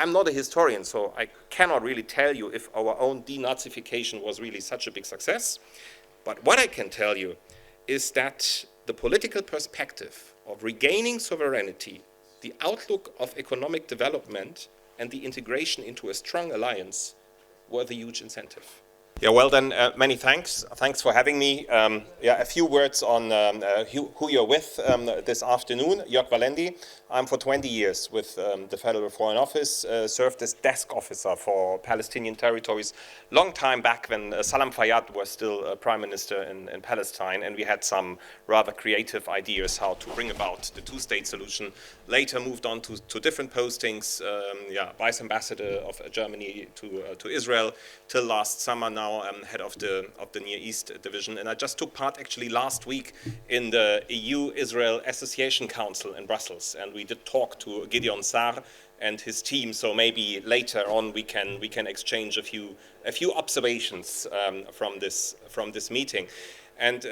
I'm not a historian, so I cannot really tell you if our own denazification was really such a big success. But what I can tell you is that the political perspective of regaining sovereignty, the outlook of economic development, and the integration into a strong alliance were the huge incentive. Yeah, well then, many thanks. Thanks for having me. A few words on who you're with this afternoon. Jörg Walendy. I'm for 20 years with the Federal Foreign Office, served as desk officer for Palestinian territories, long time back when Salam Fayyad was still Prime Minister in Palestine, and we had some rather creative ideas how to bring about the two-state solution. Later moved on to different postings, Vice Ambassador of Germany to Israel, till last summer now. I'm head of the Near East division, and I just took part actually last week in the EU-Israel Association Council in Brussels, and we did talk to Gideon Sa'ar and his team. So maybe later on we can exchange a few observations from this meeting. And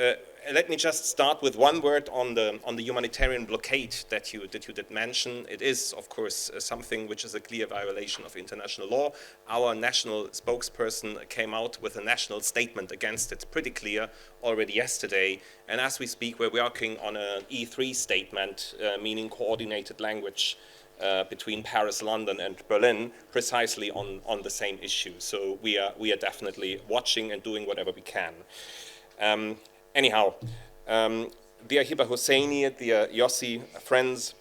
let me just start with one word on the humanitarian blockade that you did mention. It is, of course, something which is a clear violation of international law. Our national spokesperson came out with a national statement against it, pretty clear, already yesterday. And as we speak, we're working on an E3 statement, meaning coordinated language between Paris, London, and Berlin, precisely on the same issue. So we are definitely watching and doing whatever we can. Anyhow, dear Hiba Hosseini, dear Yossi, friends,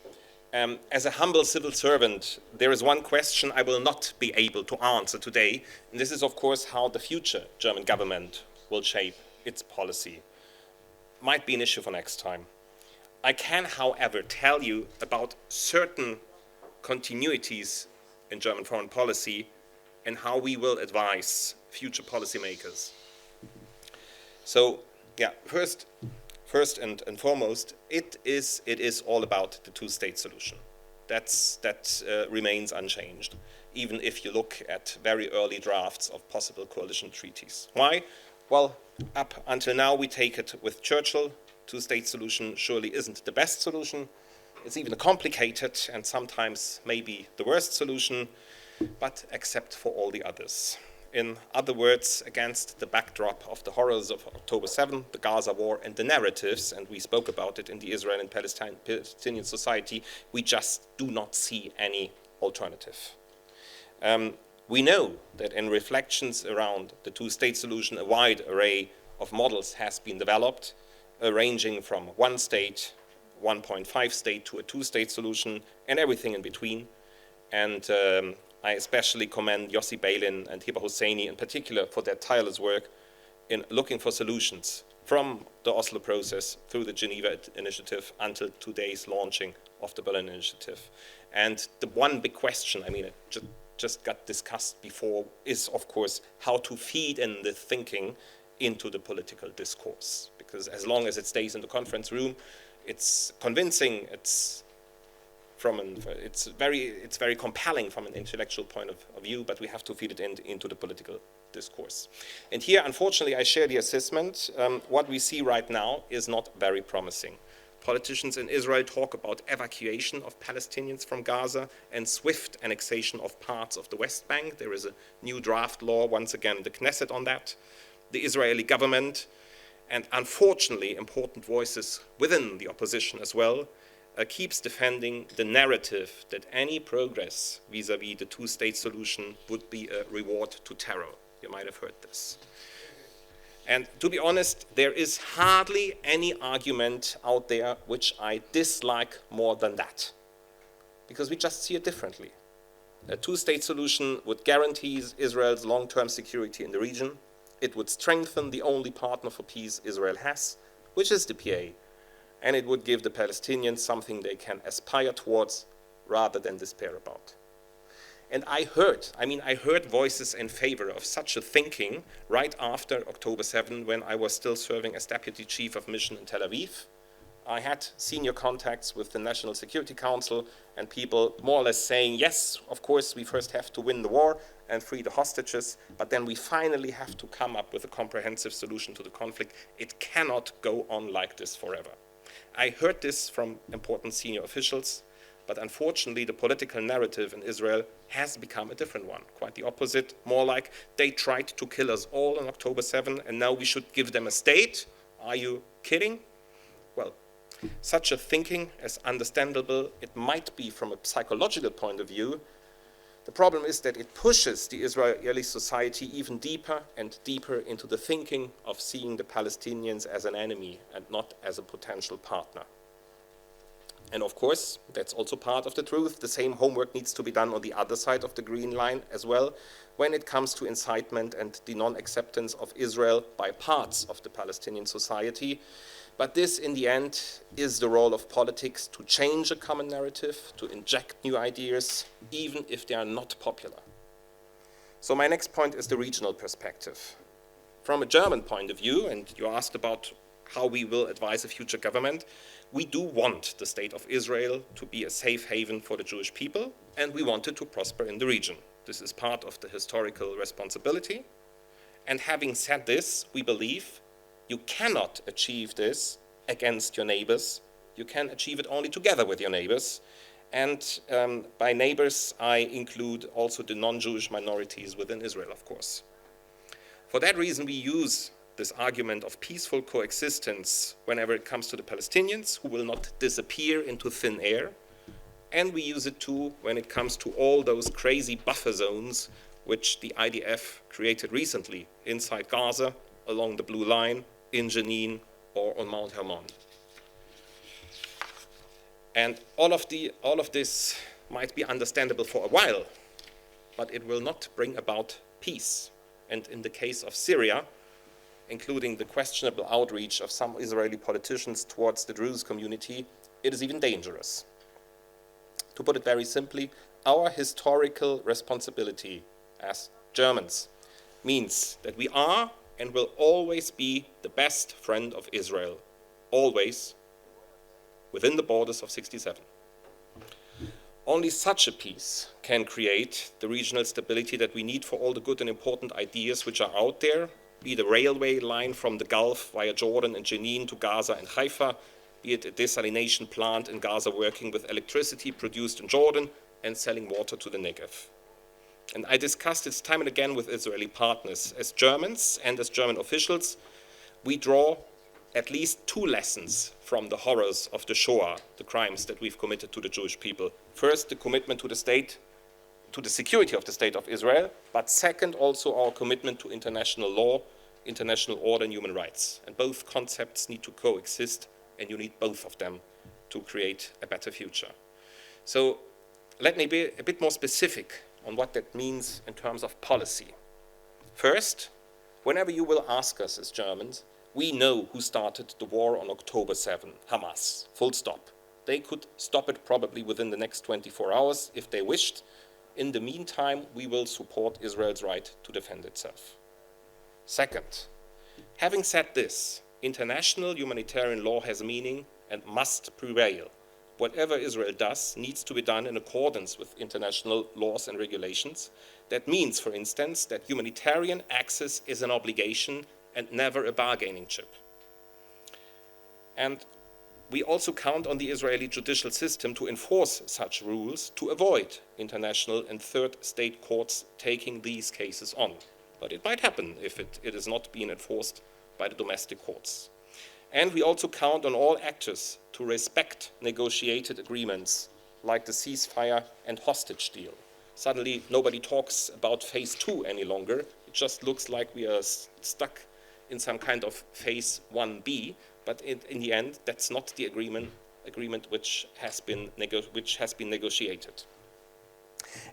as a humble civil servant, there is one question I will not be able to answer today, and this is, of course, how the future German government will shape its policy. Might be an issue for next time. I can, however, tell you about certain continuities in German foreign policy and how we will advise future policymakers. So, yeah, first and foremost, it is all about the two-state solution. That remains unchanged, even if you look at very early drafts of possible coalition treaties. Why? Well, up until now we take it with Churchill. Two-state solution surely isn't the best solution. It's even a complicated and sometimes maybe the worst solution, but except for all the others. In other words, against the backdrop of the horrors of October 7, the Gaza war, and the narratives, and we spoke about it in the Israel and Palestinian society, we just do not see any alternative. We know that in reflections around the two-state solution, a wide array of models has been developed, ranging from one state, 1.5 state, to a two-state solution, and everything in between. And I especially commend Yossi Beilin and Hiba Hosseini in particular for their tireless work in looking for solutions from the Oslo process through the Geneva Initiative until today's launching of the Berlin Initiative. And the one big question, I mean, it just got discussed before, is of course how to feed in the thinking into the political discourse. Because as long as it stays in the conference room, it's convincing, it's very compelling from an intellectual point of view, but we have to feed it into the political discourse. And here, unfortunately, I share the assessment. What we see right now is not very promising. Politicians in Israel talk about evacuation of Palestinians from Gaza and swift annexation of parts of the West Bank. There is a new draft law, once again, the Knesset on that. The Israeli government, and unfortunately, important voices within the opposition as well, keeps defending the narrative that any progress vis-à-vis the two-state solution would be a reward to terror. You might have heard this. And to be honest, there is hardly any argument out there which I dislike more than that, because we just see it differently. A two-state solution would guarantee Israel's long-term security in the region. It would strengthen the only partner for peace Israel has, which is the PA. And it would give the Palestinians something they can aspire towards rather than despair about. And I heard voices in favor of such a thinking right after October 7, when I was still serving as Deputy Chief of Mission in Tel Aviv. I had senior contacts with the National Security Council and people more or less saying, yes, of course, we first have to win the war and free the hostages, but then we finally have to come up with a comprehensive solution to the conflict. It cannot go on like this forever. I heard this from important senior officials, but unfortunately the political narrative in Israel has become a different one, quite the opposite, more like they tried to kill us all on October 7 and now we should give them a state. Are you kidding? Well, such a thinking, as understandable it might be from a psychological point of view, the problem is that it pushes the Israeli society even deeper and deeper into the thinking of seeing the Palestinians as an enemy and not as a potential partner. And of course, that's also part of the truth. The same homework needs to be done on the other side of the green line as well, when it comes to incitement and the non-acceptance of Israel by parts of the Palestinian society. But this, in the end, is the role of politics, to change a common narrative, to inject new ideas, even if they are not popular. So my next point is the regional perspective. From a German point of view, and you asked about how we will advise a future government, we do want the state of Israel to be a safe haven for the Jewish people, and we want it to prosper in the region. This is part of the historical responsibility. And having said this, we believe you cannot achieve this against your neighbors. You can achieve it only together with your neighbors. And by neighbors, I include also the non-Jewish minorities within Israel, of course. For that reason, we use this argument of peaceful coexistence whenever it comes to the Palestinians, who will not disappear into thin air. And we use it too when it comes to all those crazy buffer zones which the IDF created recently inside Gaza, along the Blue Line, in Jenin, or on Mount Hermon. And all of this might be understandable for a while, but it will not bring about peace. And in the case of Syria, including the questionable outreach of some Israeli politicians towards the Druze community, it is even dangerous. To put it very simply, our historical responsibility as Germans means that we are and will always be the best friend of Israel, always, within the borders of 67. Only such a peace can create the regional stability that we need for all the good and important ideas which are out there, be it a railway line from the Gulf via Jordan and Jenin to Gaza and Haifa, be it a desalination plant in Gaza working with electricity produced in Jordan and selling water to the Negev. And I discussed this time and again with Israeli partners. As Germans and as German officials, we draw at least two lessons from the horrors of the Shoah, the crimes that we've committed to the Jewish people. First, the commitment to the state, to the security of the state of Israel, but second, also our commitment to international law, international order and human rights. And both concepts need to coexist, and you need both of them to create a better future. So let me be a bit more specific on what that means in terms of policy. First, whenever you will ask us as Germans, we know who started the war on October 7, Hamas, full stop. They could stop it probably within the next 24 hours if they wished. In the meantime, we will support Israel's right to defend itself. Second, having said this, international humanitarian law has meaning and must prevail. Whatever Israel does needs to be done in accordance with international laws and regulations. That means, for instance, that humanitarian access is an obligation and never a bargaining chip. And we also count on the Israeli judicial system to enforce such rules to avoid international and third state courts taking these cases on. But it might happen if it is not being enforced by the domestic courts. And we also count on all actors to respect negotiated agreements like the ceasefire and hostage deal. Suddenly, nobody talks about phase 2 any longer. It just looks like we are stuck in some kind of phase 1B, but in the end, that's not the agreement which has been negotiated.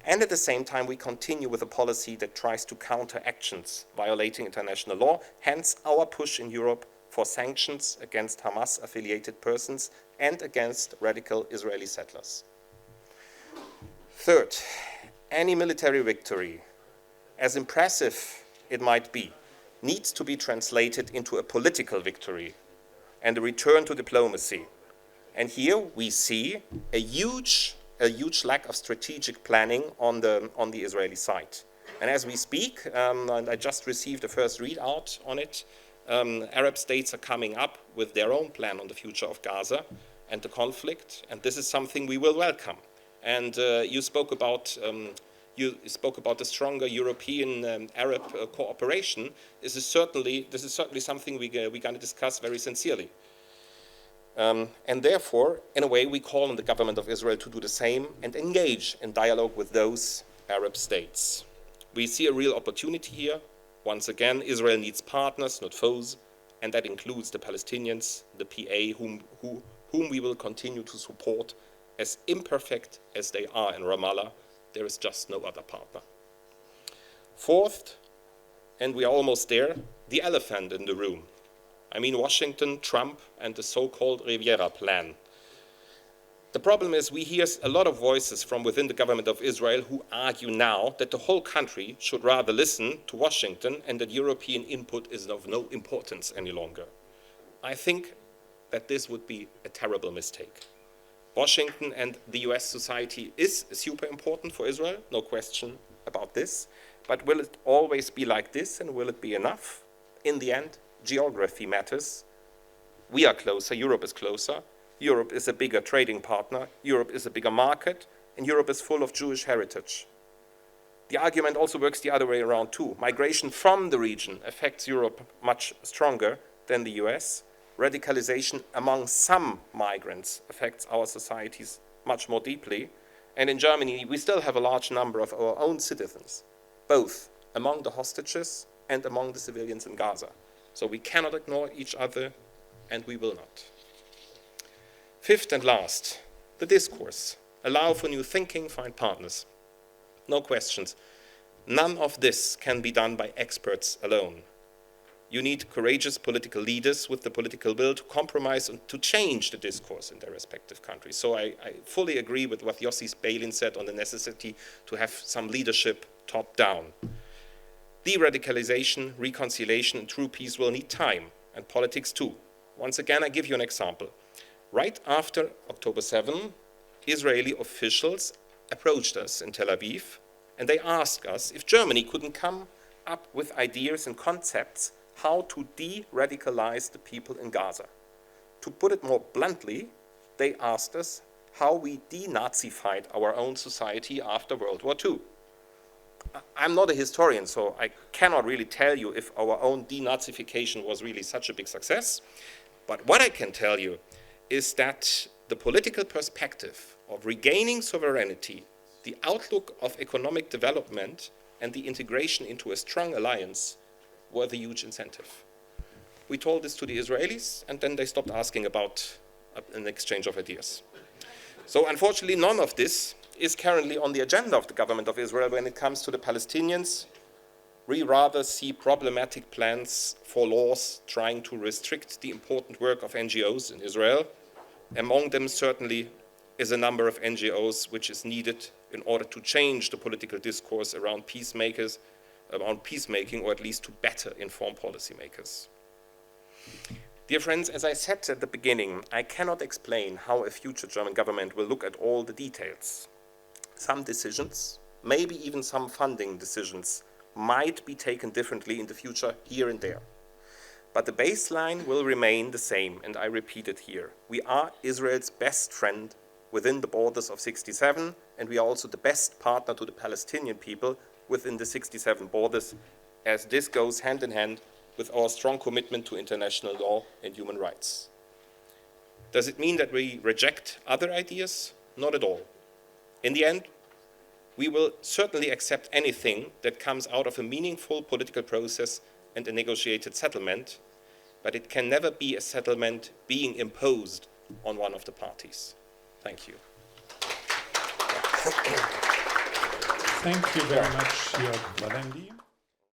And at the same time, we continue with a policy that tries to counter actions violating international law, hence our push in Europe for sanctions against Hamas-affiliated persons and against radical Israeli settlers. Third, any military victory, as impressive it might be, needs to be translated into a political victory and a return to diplomacy. And here we see a huge lack of strategic planning on the Israeli side. And as we speak, and I just received the first readout on it, Arab states are coming up with their own plan on the future of Gaza and the conflict, and this is something we will welcome. And you spoke about the stronger European Arab cooperation. This is certainly something we're going to discuss very sincerely. And therefore, in a way, we call on the government of Israel to do the same and engage in dialogue with those Arab states. We see a real opportunity here. Once again, Israel needs partners, not foes, and that includes the Palestinians, the PA, whom we will continue to support, as imperfect as they are in Ramallah. There is just no other partner. Fourth, and we are almost there, the elephant in the room. I mean Washington, Trump, and the so-called Riviera plan. The problem is we hear a lot of voices from within the government of Israel who argue now that the whole country should rather listen to Washington and that European input is of no importance any longer. I think that this would be a terrible mistake. Washington and the US society is super important for Israel, no question about this, but will it always be like this and will it be enough? In the end, geography matters. We are closer, Europe is closer. Europe is a bigger trading partner, Europe is a bigger market, and Europe is full of Jewish heritage. The argument also works the other way around too. Migration from the region affects Europe much stronger than the US. Radicalization among some migrants affects our societies much more deeply. And in Germany, we still have a large number of our own citizens, both among the hostages and among the civilians in Gaza. So we cannot ignore each other, and we will not. Fifth and last, the discourse. Allow for new thinking, find partners. No questions. None of this can be done by experts alone. You need courageous political leaders with the political will to compromise and to change the discourse in their respective countries. So I fully agree with what Yossi Beilin said on the necessity to have some leadership top down. De-radicalization, reconciliation, and true peace will need time, and politics too. Once again, I give you an example. Right after October 7, Israeli officials approached us in Tel Aviv, and they asked us if Germany couldn't come up with ideas and concepts how to de-radicalize the people in Gaza. To put it more bluntly, they asked us how we denazified our own society after World War II. I'm not a historian, so I cannot really tell you if our own denazification was really such a big success. But what I can tell you is that the political perspective of regaining sovereignty, the outlook of economic development, and the integration into a strong alliance were the huge incentive. We told this to the Israelis, and then they stopped asking about an exchange of ideas. So unfortunately, none of this is currently on the agenda of the government of Israel when it comes to the Palestinians. We rather see problematic plans for laws trying to restrict the important work of NGOs in Israel. Among them certainly is a number of NGOs which is needed in order to change the political discourse around peacemaking, or at least to better inform policymakers. Dear friends, as I said at the beginning, I cannot explain how a future German government will look at all the details. Some decisions, maybe even some funding decisions, might be taken differently in the future here and there. But the baseline will remain the same, and I repeat it here. We are Israel's best friend within the borders of 67, and we are also the best partner to the Palestinian people within the 67 borders, as this goes hand in hand with our strong commitment to international law and human rights. Does it mean that we reject other ideas? Not at all. In the end, we will certainly accept anything that comes out of a meaningful political process and a negotiated settlement, but it can never be a settlement being imposed on one of the parties. Thank you. Thank you very much, Jörg Walendy.